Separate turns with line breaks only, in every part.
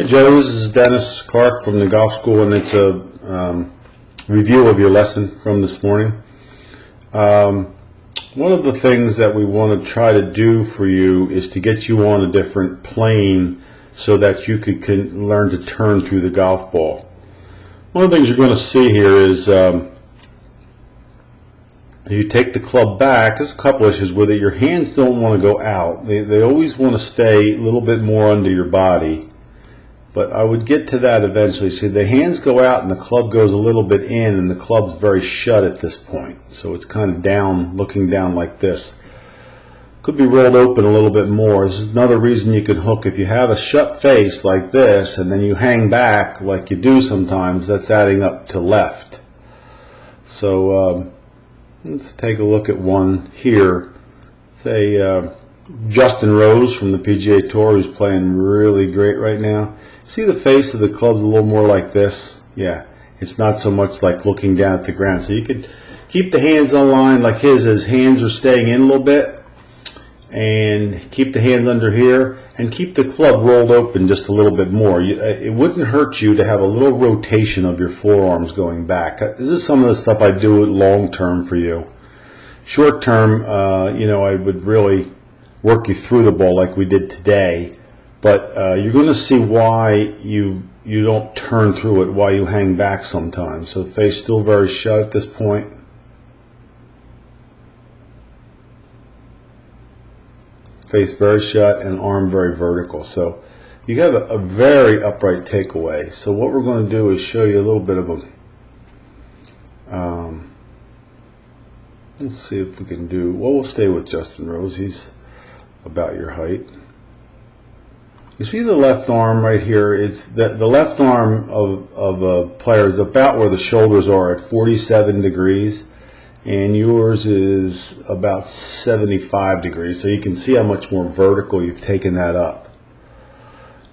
Hey Joe, this is Dennis Clark from the golf school, and it's a review of your lesson from this morning. One of the things that we want to try to do for you is to get you on a different plane so that you can learn to turn through the golf ball. One of the things you're going to see here is you take the club back. There's a couple issues with it. Your hands don't want to go out. They always want to stay a little bit more under your body. But I would get to that eventually. See, the hands go out and the club goes a little bit in, and the club's very shut at this point. So it's kind of down, looking down like this. Could be rolled open a little bit more. This is another reason you can hook. If you have a shut face like this and then you hang back like you do sometimes, that's adding up to left. So let's take a look at one here. Say Justin Rose from the PGA Tour, who's playing really great right now. See, the face of the club's a little more like this. Yeah, it's not so much like looking down at the ground. So you could keep the hands on line like his hands are staying in a little bit, and keep the hands under here, and keep the club rolled open just a little bit more. It wouldn't hurt you to have a little rotation of your forearms going back. This is some of the stuff I do long term for you. Short term, I would really work you through the ball like we did today. But you're going to see why you don't turn through it, why you hang back sometimes. So the face still very shut at this point. Face very shut and arm very vertical. So you have a very upright takeaway. So what we're going to do is show you a little bit of a... let's see if we can do... Well, we'll stay with Justin Rose. He's about your height. You see the left arm right here? It's the left arm of a player is about where the shoulders are at 47 degrees, and yours is about 75 degrees. So you can see how much more vertical you've taken that up.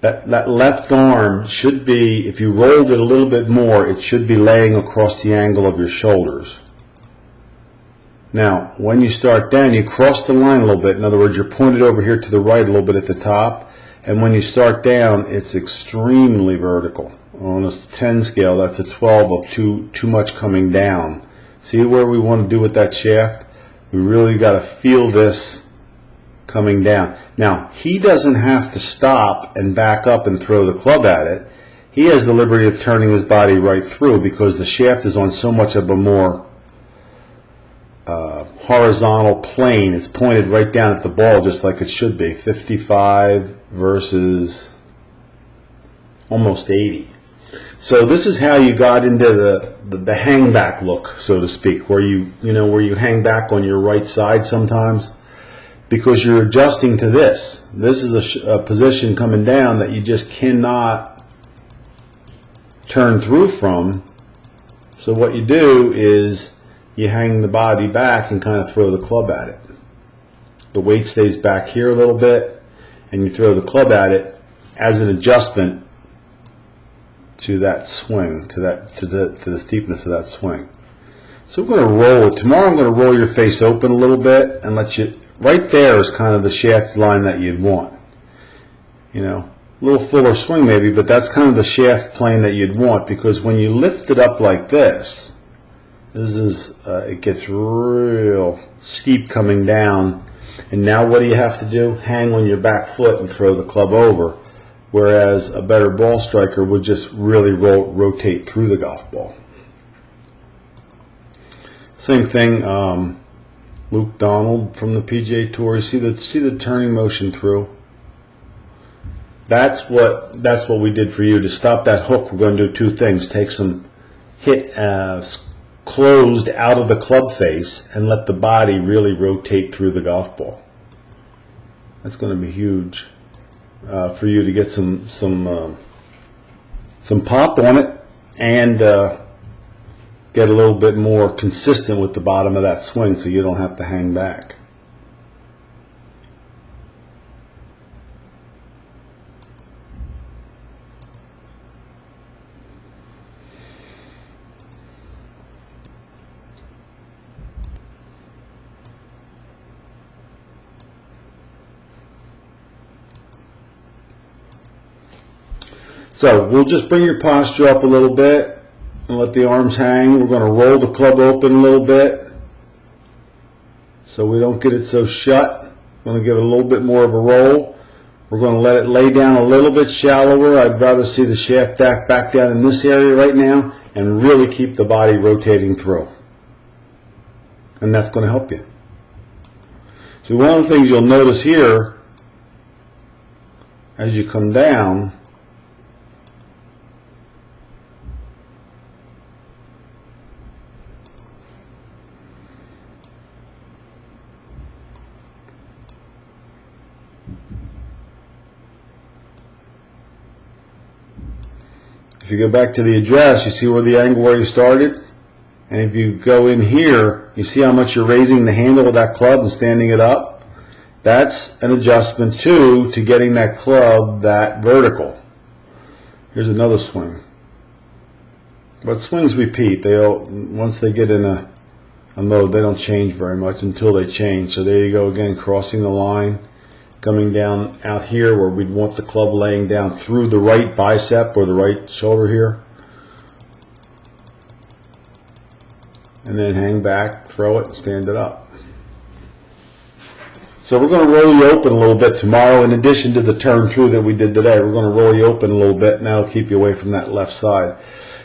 That left arm should be, if you rolled it a little bit more, it should be laying across the angle of your shoulders. Now, when you start down, you cross the line a little bit. In other words, you're pointed over here to the right a little bit at the top. And when you start down, it's extremely vertical. On a 10 scale, that's a 12 of too much coming down. See where we want to do with that shaft? We really got to feel this coming down. Now, he doesn't have to stop and back up and throw the club at it. He has the liberty of turning his body right through because the shaft is on so much of a more horizontal plane. It's pointed right down at the ball just like it should be. 55 versus almost 80. So this is how you got into the hang back look, so to speak, where you hang back on your right side sometimes because you're adjusting to this. This is a position coming down that you just cannot turn through from. So what you do is you hang the body back and kind of throw the club at it. The weight stays back here a little bit, and you throw the club at it as an adjustment to that swing, to the steepness of that swing. So we're going to roll it. Tomorrow I'm going to roll your face open a little bit and let you, right there is kind of the shaft line that you'd want. A little fuller swing maybe, but that's kind of the shaft plane that you'd want, because when you lift it up like this, it gets real steep coming down, and now what do you have to do? Hang on your back foot and throw the club over, whereas a better ball striker would just really rotate through the golf ball. Same thing, Luke Donald from the PGA Tour. You see the turning motion through. That's what we did for you. To stop that hook, we're going to do two things: take some hit closed out of the club face and let the body really rotate through the golf ball. That's going to be huge for you to get some pop on it and get a little bit more consistent with the bottom of that swing, so you don't have to hang back. So we'll just bring your posture up a little bit and let the arms hang. We're going to roll the club open a little bit so we don't get it so shut. We're going to give it a little bit more of a roll. We're going to let it lay down a little bit shallower. I'd rather see the shaft back down in this area right now and really keep the body rotating through. And that's going to help you. So one of the things you'll notice here as you come down, if you go back to the address, you see where the angle where you started? And if you go in here, you see how much you're raising the handle of that club and standing it up? That's an adjustment too to getting that club that vertical. Here's another swing. But swings repeat. Once they get in a mode, they don't change very much until they change. So there you go again, crossing the line, coming down out here where we'd want the club laying down through the right bicep or the right shoulder here. And then hang back, throw it, and stand it up. So we're going to roll you open a little bit tomorrow. In addition to the turn through that we did today, we're going to roll you open a little bit, and that'll keep you away from that left side.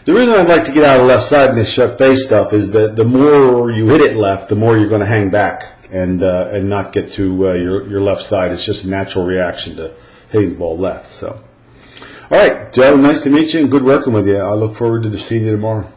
The reason I'd like to get out of the left side in this shut face stuff is that the more you hit it left, the more you're going to hang back and not get to your left side. It's just a natural reaction to hitting the ball left. So, all right, Joe, nice to meet you and good working with you. I look forward to seeing you tomorrow.